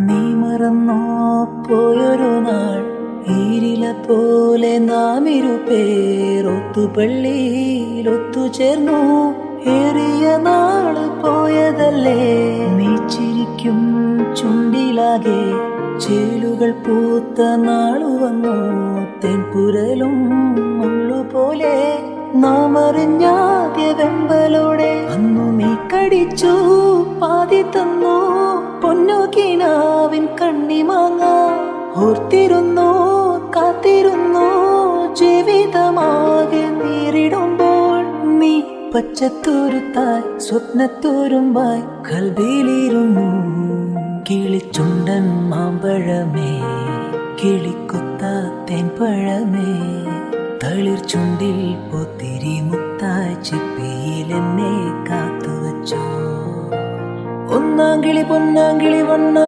നീ മറന്നോ പോയൊരു നാൾ, ഈരില പോലെ നാം ഇരുപേർ ഒത്തുപള്ളിയിൽ ഒത്തുചേർന്നു. ഏറിയ നാള് പോയതല്ലേ, നീ ചിരിക്കും ചുണ്ടിലാകെ ചേലുകൾ പൂത്ത നാളു വന്നു. തെൻപുരലും മുള്ളുപോലെ നാം അറിഞ്ഞാദ്യ വെമ്പലോടെ അന്നു നീ കടിച്ചു പാതി തന്നു പൊന്നുകിനാവിൻ കണ്ണിമാങ്ങ. ഓർത്തിരുന്നു കാത്തിരുന്നു ജീവിതമാകെ നേരിടുമ്പോൾ, നീ പച്ചത്തുരുത്തായി സ്വപ്നത്തുരുമ്പായി കൽബിലിരുന്നു. കിളിച്ചുണ്ടൻ മാമ്പഴമേ, കിളിക്കൊത്ത തേൻപഴമേ, തളിർ ചുണ്ടിൽ പൊത്തിരി മുത്തായി ചിപ്പിയിൽ എന്നെ കാത്തുവച്ചോ. ഒന്നാങ്കിളി പൊന്നാങ്കിളി വണ്ണ